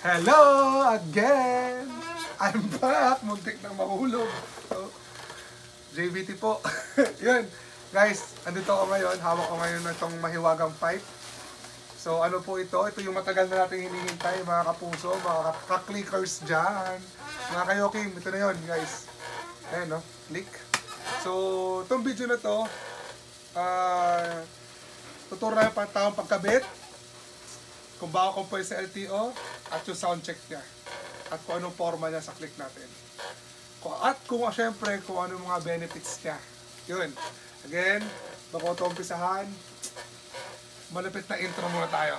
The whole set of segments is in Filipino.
Hello again! I'm back! Muntik nang mahulog. So, JBT po. Yun. Guys, andito ako ngayon. Hawak ko ngayon na itong mahiwagang pipe. So, ano po ito? Ito yung matagal na natin hinihintay, mga kapuso, mga ka-clickers dyan. Mga kayoking, ito na yun, guys. Ayan, no? Click. So, itong video na to, tuturo na yung taong pagkabit, kung baka compare sa LTO, at yung sound check niya. At kung anong forma niya sa click natin. At kung syempre, kung anong mga benefits niya. Yun. Again, bago ito umpisahan, malapit na intro muna tayo.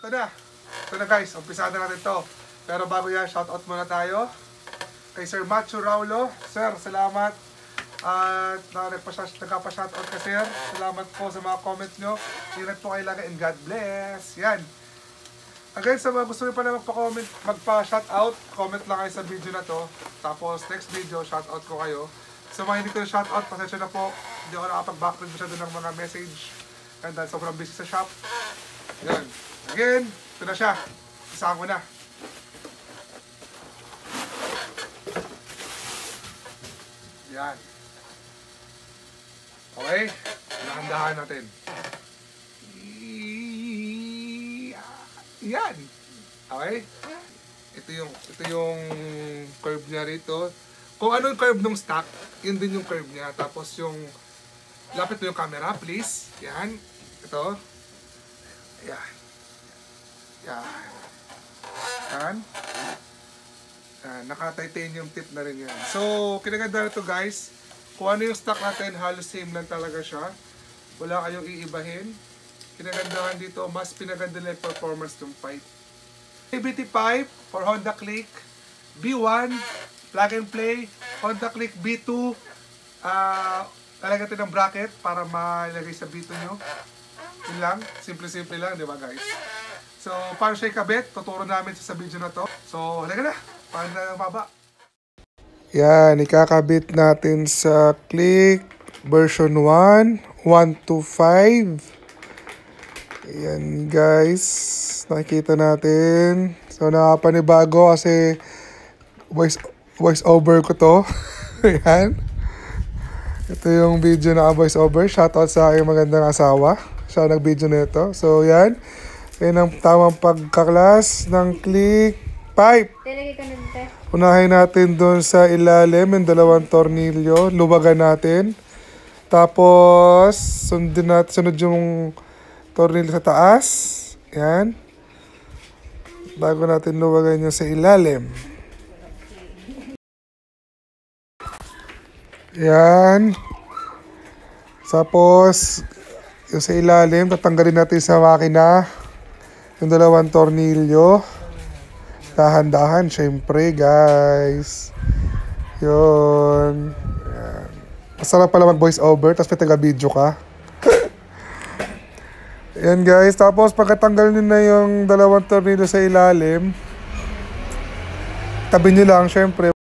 Ito na guys, umpisahan na natin to. Pero bago yan, shoutout muna tayo kay Sir Macho Raulo. Sir, salamat. At nagpa-shoutout ka, Sir. Salamat po sa mga comments nyo. Ingat po kayo lagi and God bless. Yan. Again, sa mga gusto nyo pa na magpa-shoutout, comment lang kayo sa video na to. Tapos next video, shoutout ko kayo. Sa mga hindi ko na shoutout, pasensya na po. Hindi ako nakapag-backread masyado ng mga message. And dahil sobrang busy sa shop. Yan. Again, ito na siya. Isahan ko na. Yan. Okay. Nahandahan natin. Yan. Okay. Ito yung curve niya rito. Kung ano yung curve ng stock, yun din yung curve niya. Tapos yung lapit mo yung camera, please. Yan. Ito. Yan. Yan. Yan. Naka-titanium tip na rin yan. So, kinaganda na ito guys. Kung ano yung stock natin, halos same lang talaga siya. Wala kayong iibahin. Kinagandahan dito, mas pinaganda na yung performance ng pipe. JBT pipe for Honda Click B1, plug and play, Honda Click B2. Lalagyan natin ng bracket para malagay sa B2 nyo. Yun lang, simple-simple lang, di ba guys? So, paano siya ikabit? Tuturo namin sa video na to. So, halika na. Paano na baba? Yan, ikakabit natin sa Click version 1, 125. Yan guys, nakikita natin. So, nakapanibago kasi voice over ko to. Yan. Ito yung video na voice over. Shoutout sa aking magandang asawa. Siya nag-video na ito. So, yan. Yan ang tamang pagkaklas ng Click pipe. Unahin natin doon sa ilalim yung dalawang tornilyo. Luwagan natin. Tapos, sunod yung tornilyo sa taas. Yan. Bago natin luwagan yung sa ilalim. Yan. Tapos, yung sa ilalim, tatanggalin natin sa makina yung dalawang tornilyo. Dahan-dahan, syempre, guys. Yun. Yan. Masarap pala mag-voice over, tapos may taga-video ka. Yan, guys. Tapos, pagkatanggal nyo na yung dalawang tornilyo sa ilalim, tabi nyo lang, syempre.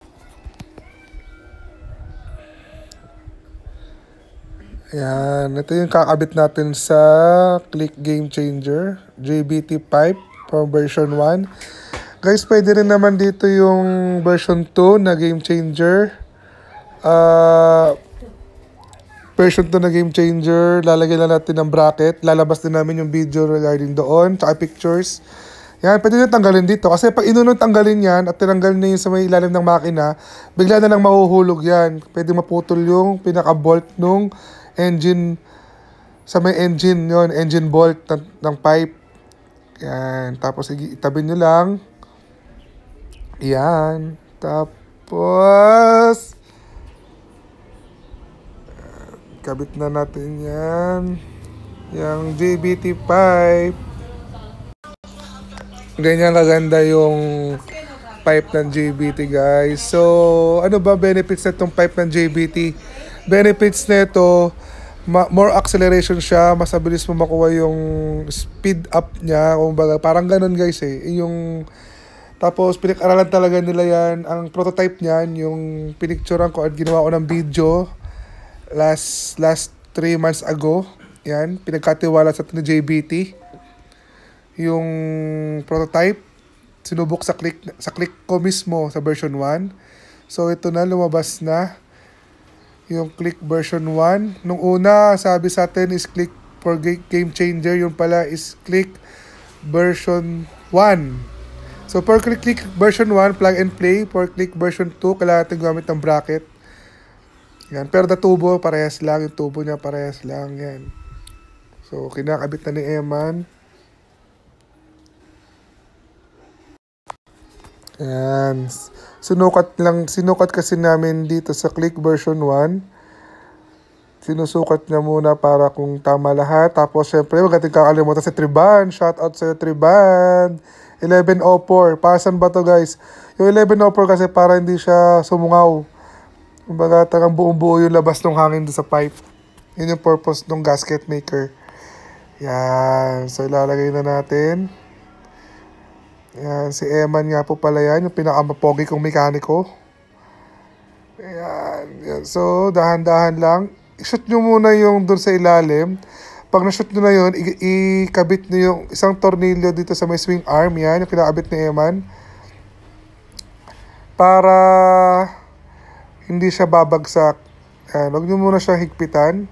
Yan, ito yung kakabit natin sa Click Game Changer, JBT pipe from version 1. Guys, pwede rin naman dito yung version 2 na Game Changer. Version 2 na Game Changer, lalagyan lang natin ng bracket. Lalabas din namin yung video regarding doon, tsaka pictures. Yan, pwede nyo tanggalin dito. Kasi pag inunod tanggalin yan at tinanggal na yung sa may ilalim ng makina, bigla na lang mahuhulog yan. Pwede maputol yung pinaka-bolt nung engine, sa may engine yon, engine bolt ng pipe. Yan, tapos itabi nyo lang. Yan, tapos kabit na natin yan, yung JBT pipe. Ganyan kaganda yung pipe ng JBT, guys. So, ano ba benefits na itong pipe ng JBT? Benefits nito, more acceleration siya, mas mabilis mo makuha yung speed up niya, kumbaga parang ganun guys yung tapos pinag-aralan talaga nila yan, ang prototype niyan, yung pinicturean ko at ginawa ko ng video last 3 months ago, yan, pinagkatiwala sa JBT, yung prototype, sinubok sa click ko mismo sa version 1, so ito na, lumabas na, yung click version 1. Nung una, sabi sa atin is click for game changer. Yung pala is click version 1. So, for click version 1, plug and play. For click version 2, kailangan natin gumamit ng bracket. Yan. Pero the tubo, parehas lang. Yung tubo niya, parehas lang. Yan. So, kinakabit na ni Eman. Yan. Sinukat kasi namin dito sa click version 1. Sinusukat niya muna para kung tama lahat. Tapos syempre, wag natin kakalimutan si Triban. Shout out sa Triban. 1104. Pasan ba to guys? Yung 1104 kasi para hindi siya sumungaw. Kumbaga talagang buong buo yung labas ng hangin doon sa pipe. Yun yung purpose ng gasket maker. Yan. So ilalagay na natin. Yan, si Eman nga po pala yan, yung pinakamapogi kong mekaniko. Ayan, yan. So, dahan-dahan lang. I-shoot nyo muna yung doon sa ilalim. Pag na-shoot nyo na yun, ikabit nyo yung isang tornilyo dito sa may swing arm. Yan, yung kinakabit ni Eman. Para hindi siya babagsak. Yan, huwag nyo muna siya higpitan.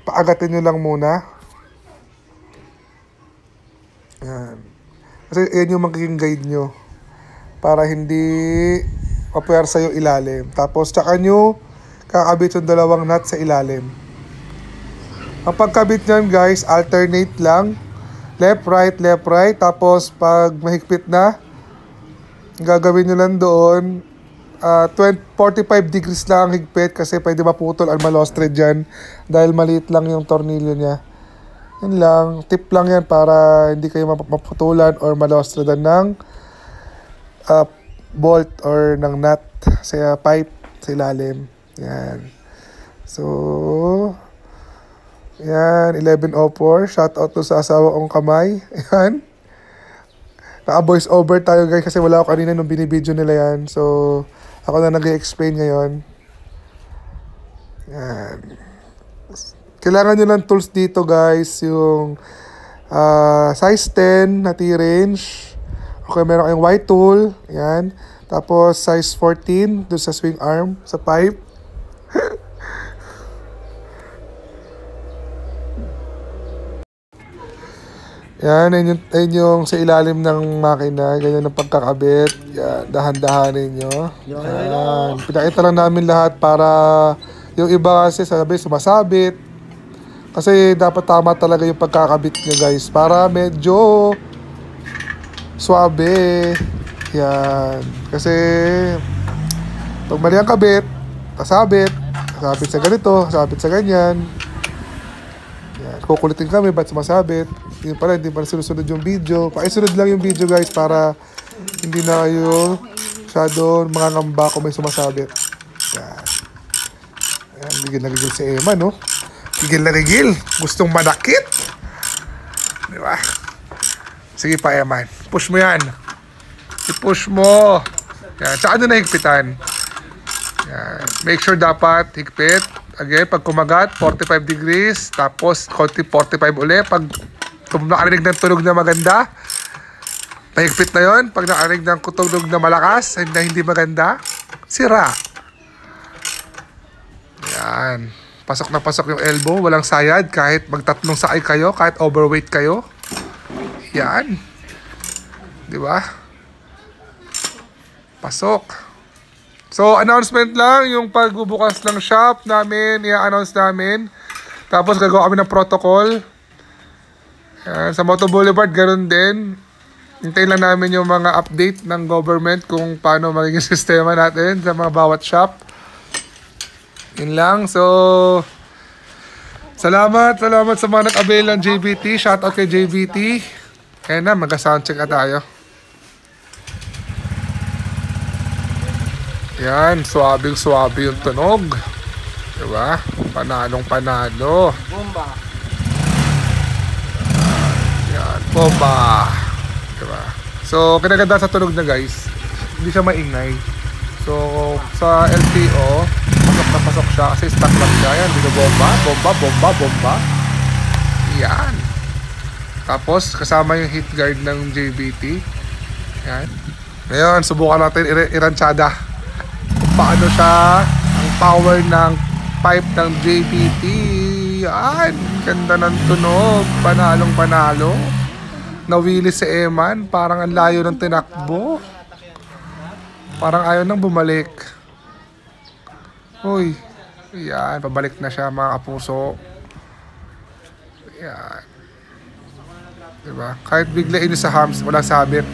Paagatin nyo lang muna. Yan. Kasi yan yung magiging guide nyo para hindi mapuwersa yung ilalim. Tapos tsaka nyo kakabit yung dalawang nut sa ilalim. Ang pagkabit nyan guys, alternate lang. Left, right. Tapos pag mahigpit na, gagawin nyo lang doon 45 degrees lang ang higpit kasi pwede maputol ang malostre dyan dahil maliit lang yung tornilyo niya. Yan lang, tip lang yan para hindi kayo maputulan or malostradan ng bolt or ng nut sa pipe sa ilalim. Yan. So, yan, 1104. Shout out to sa asawa kong kamay. Yan. Naka-voice over tayo guys kasi wala ako kanina nung binibideo nila yan. So, ako na nag-explain ngayon. Yan. Kailangan nyo ng tools dito guys, yung size 10 na T-range. Okay, meron kayong white tool, yan. Tapos size 14 doon sa swing arm, sa pipe. Yan, yun yung sa ilalim ng makina, ganyan ang pagkakabit. Yan, dahan-dahanin nyo. Yan, pinakita lang namin lahat para yung iba kasi sabi sumasabit. Kasi dapat tama talaga yung pagkakabit nyo guys. Para medyo suabe. Yan. Kasi pag mali ang kabit, kasabit sa ganito, kasabit sa ganyan. Yan. Kukulitin kami, ba't sumasabit? Yun pala, hindi pala sinusunod yung video. Pakisunod lang yung video guys para hindi na kayo masyado mga ngamba kung may sumasabit. Yan. Yan, gigil na gigil si Emma, no? Gigil na gigil. Gustong manakit. Di ba? Sige pa, Eman. Push mo yan. I-push mo. Yan. Tsaka ano na higpitan. Yan. Make sure dapat higpit. Again, pag kumagat, 45 degrees. Tapos, konti 45 uli. Pag nakarinig ng tunog na maganda, pahigpit na yon. Pag nakarinig ng tunog na malakas, na hindi maganda, sira. Yan. Pasok na pasok yung elbow, walang sayad kahit magtatlong sakay kayo, kahit overweight kayo. Yan. Di ba? Pasok. So, announcement lang, yung pagbubukas ng shop namin, i-announce namin. Tapos gagawa kami ng protocol. Yan. Sa Moto Boulevard, ganoon din. Hintayin lang namin yung mga update ng government kung paano magiging sistema natin sa mga bawat shop. Yun lang. So, salamat sa mga nag-avail ng JBT. Shoutout kay JBT. Kaya na, mag-soundcheck na tayo. Yan, suwabing-suwabe yung tunog. Diba? Panalong panalo. Bomba. Yan, bomba. Diba? So, kinaganda sa tunog na guys. Hindi siya maingay. So, sa LTO, pasok na pasok siya kasi stock lang siya. Yan, binobomba, bomba, bomba, bomba. Yan. Tapos, kasama yung heat guard ng JBT. Yan. Ngayon, subukan natin iransyada. Kung paano siya ang power ng pipe ng JBT. Yan. Ganda ng tunog. Panalong panalo. Nawili si Eman. Parang ang layo ng tinakbo. Parang ayaw nang bumalik. Uy. Yan. Pabalik na siya mga kapuso. Yan. Diba? Kahit biglain nyo sa hams, walang sabit.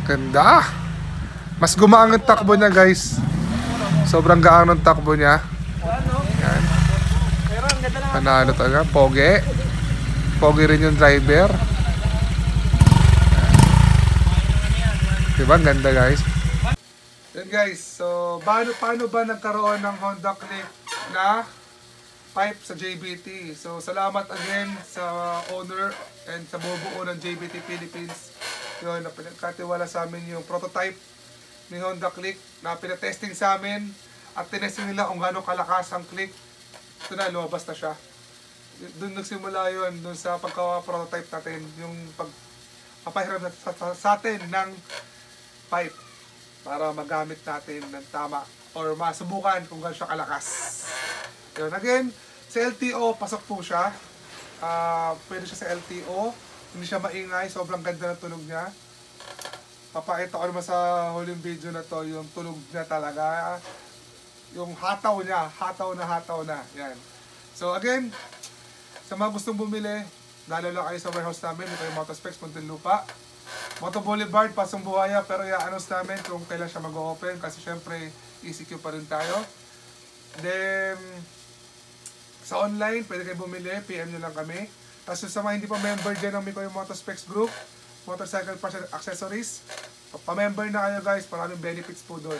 Ganda. Mas gumaang ang takbo niya guys. Sobrang gaang ng takbo niya. Yan. Panalo talaga. Pogi. Pogi rin yung driver. Diba? Ang ganda guys. Yan guys. So, paano ba nagkaroon ng Honda Click na pipe sa JBT? So, salamat again sa owner and sa bubuo ng JBT Philippines. Yun, na pinagkatiwala sa amin yung prototype ni Honda Click na pinatesting sa amin at tinesting nila kung gano'ng kalakas ang click. Ito na, lumabas na siya. Doon nagsimula yun, doon sa pagka-prototype natin, yung pagpapahiram sa atin ng pipe para magamit natin ng tama or masubukan kung gano'n siya kalakas. Yun, again, sa LTO, pasok po siya. Pwede siya sa LTO. Hindi siya maingay. Sobrang ganda ng tunog niya. Papakita ko naman sa huling video na to yung tunog niya talaga. Yung hataw niya. Hataw na. Yan. So again, sa mga gustong bumili, lalo lang kayo sa warehouse namin. Ito yung Motospecs, Muntinlupa. Moto Boulevard, Pasong Buhaya. Pero i-announce namin kung kailan siya mag-open. Kasi syempre, ECQ pa rin tayo. Then, sa online, pwede kayo bumili, PM nyo lang kami. Tapos sa mga hindi pa member dyan ng Mikoy Motospecs Group, Motorcycle Parts and Accessories, pa-member na kayo guys, maraming benefits po doon.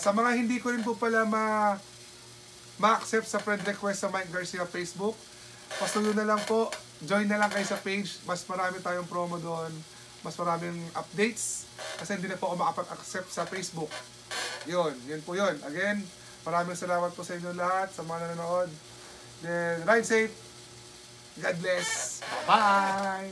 Sa mga hindi ko rin po pala ma-accept sa friend request sa Mike Garcia Facebook, pasulo na lang po, join na lang kayo sa page, mas marami tayong promo doon, mas maraming updates, kasi hindi na po ako makapag-accept sa Facebook. Yun po yun. Again, maraming salamat po sa inyo lahat, sa mga nanonood. Then, ride safe. God bless. Bye!